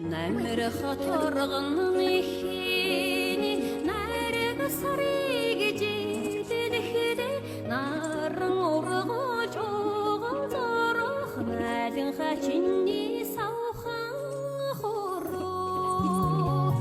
Намер хаторгын ихини найраг сарыг жиддэхэдэ наран ургож угазорох найлан хачинни савхан хороо